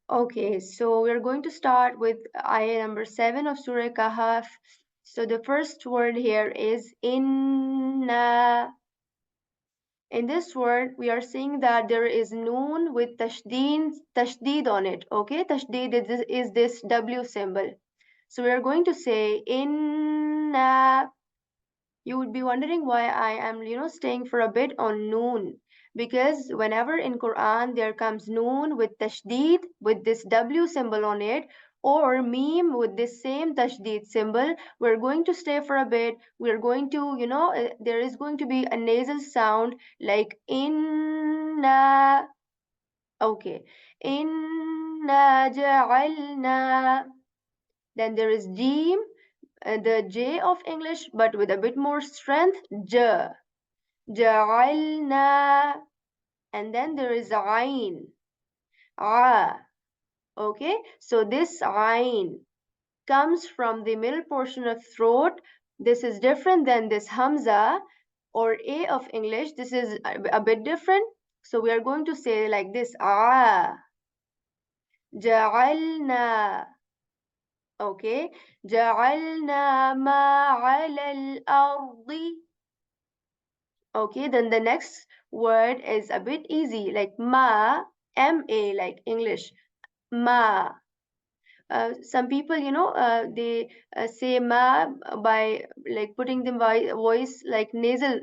Okay, so we're going to start with ayah number 7 of Surah Kahf. So the first word here is inna. In this word, we are seeing that there is noon with tashdid on it. Okay, tashdid is this W symbol. So we are going to say inna. You would be wondering why I am, staying for a bit on noon. Because whenever in Quran there comes noon with tashdid, with this W symbol on it, or meme with this same tashdid symbol, we're going to stay for a bit. We're going to, there is going to be a nasal sound like inna. Okay. Inna ja'alna. Then there is Jim, the J of English, but with a bit more strength, J. جعلنا. And then there is Ain, A. Okay, so this Ain comes from the middle portion of throat. This is different than this Hamza or A of English. This is a bit different. So we are going to say like this, A. جعلنا. Okay, جعلنا ما على الأرض. Okay, then the next word is a bit easy, like ma, ma, like English, ma. Some people, they say ma by like putting the voice like nasal,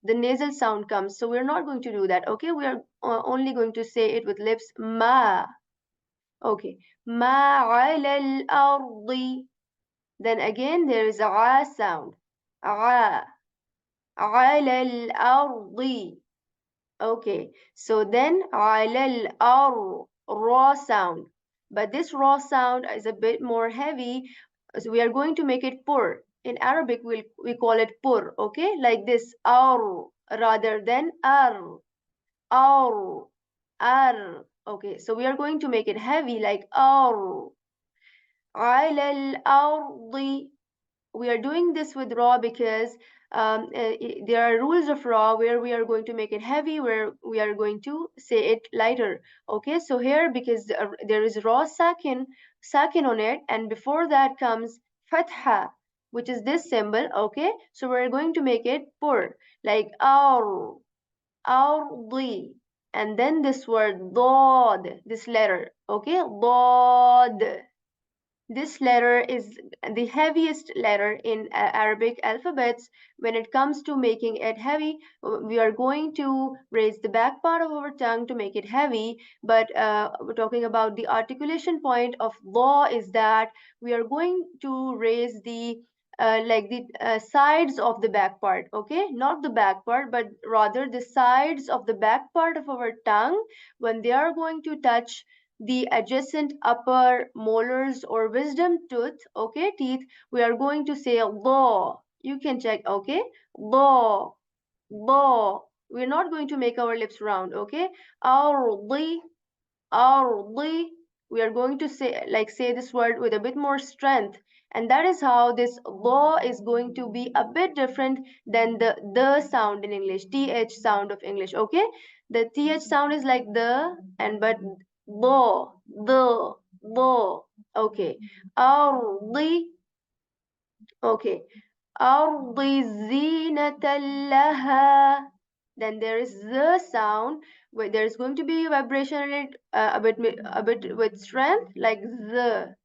the nasal sound comes. So we're not going to do that. Okay, we are only going to say it with lips, ma. Okay, ma ala al-ardi. Then again, there is a sound, a, ala al-ardi. Okay, so then على raw sound. But this raw sound is a bit more heavy, so we are going to make it pur. In Arabic, we call it pur, okay? Like this, ar, rather than ar, ar, ar. Okay, so we are going to make it heavy, like ar. على الأرض. We are doing this with raw because there are rules of raw where we are going to make it heavy, where we are going to say it lighter. Okay, so here because there is raw sakin on it, and before that comes fatha, which is this symbol. Okay, so we're going to make it pur, like ardi, and then this word dod, this letter. Okay, dod. This letter is the heaviest letter in Arabic alphabets. When it comes to making it heavy, we are going to raise the back part of our tongue to make it heavy. But we're talking about the articulation point of law is that we are going to raise the like the sides of the back part, okay? Not the back part, but rather the sides of the back part of our tongue when they are going to touch the adjacent upper molars or wisdom tooth, okay, teeth, we are going to say law. You can check, okay, law, law. We're not going to make our lips round, okay. Ardi, ardi. We are going to say this word with a bit more strength, and that is how this law is going to be a bit different than the sound in English, th sound of English, okay. The th sound is like the, and but the, okay. Ardi, okay. Ardi zinatan laha. Then there is the sound where there is going to be vibration in it, a bit with strength, like the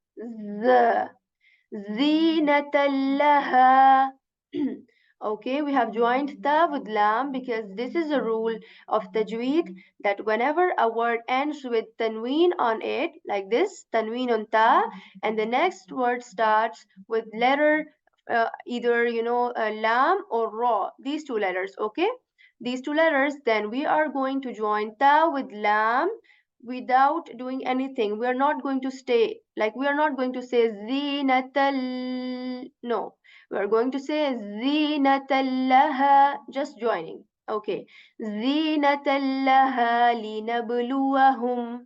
zinatan laha. Okay, we have joined ta with lam because this is a rule of tajweed that whenever a word ends with tanween on it, like this, tanween on ta, and the next word starts with letter either lam or ra, these two letters, okay? These two letters, then we are going to join ta with lam without doing anything. We are not going to stay, like we are not going to say zinatal, no, we are going to say zinatallaha, just joining. Okay, zinatallaha linabluwahum.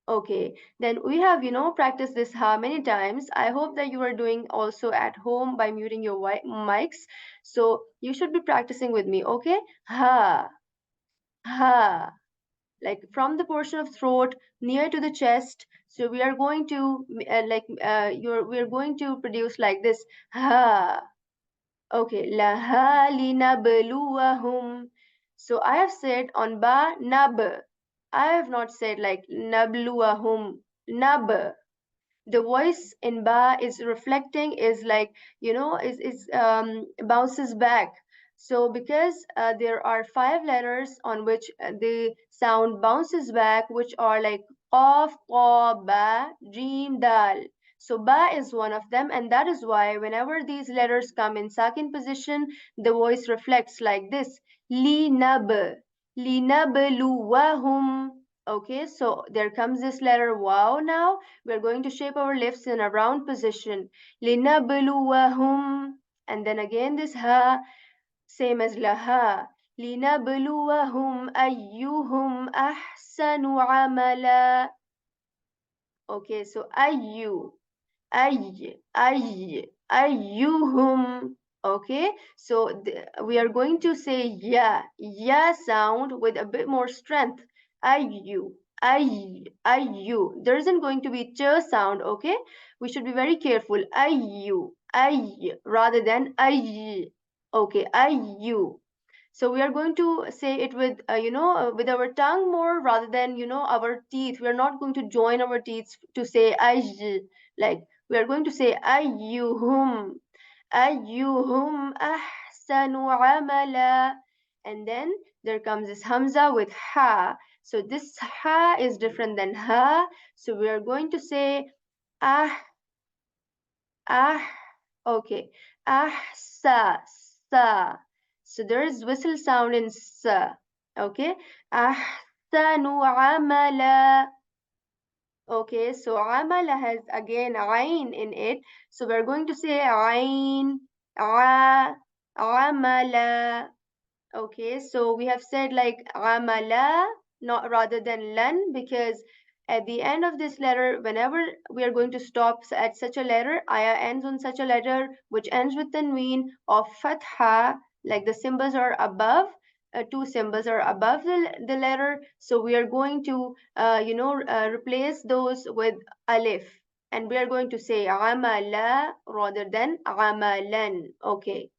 Okay, then we have, practiced this ha many times. I hope that you are doing also at home by muting your mics. So you should be practicing with me, okay? Ha, ha. like from the portion of throat near to the chest. So we are going to we're going to produce like this, ha. Okay, laha linabluwahum. So I have said on ba nab. I have not said like nabluwahum, nab. The voice in ba is reflecting, is like, is bounces back. So because there are five letters on which the sound bounces back, which are like qaf, qa, ba, jim, dal. So ba is one of them, and that is why whenever these letters come in sakin position, the voice reflects like this, li nab, li nabluwahum. Okay, so there comes this letter wow. Now we're going to shape our lips in a round position. لِنَبْلُوَهُمْ. And then again this ha, same as laha. لِنَبْلُوَهُمْ أَيُّهُمْ أَحْسَنُ عَمَلًا. Okay, so ayyu, ayyuhum. Okay, so we are going to say ya sound with a bit more strength. Ayyu, ayyu. There isn't going to be ch sound. Okay, we should be very careful. Ayyu rather than ayy. Okay, ayyu. So we are going to say it with, with our tongue more rather than, our teeth. We are not going to join our teeth to say aj. Like we are going to say ayyuhum, ayyuhum ahsanu amala. And then there comes this hamza with ha. So this ha is different than ha. So we are going to say ah, ah. Okay. Ahsa, sa. So there is whistle sound in sa. Okay. Ahsanu amala. Okay. So amala has again ain in it. So we're going to say ain, amala. Okay, so we have said like amala, not rather than lan, because at the end of this letter, whenever we are going to stop at such a letter, ayah ends on such a letter which ends with tanween of fatha, like the symbols are above, two symbols are above the letter. So we are going to, replace those with alif. And we are going to say amala rather than amalan. Okay.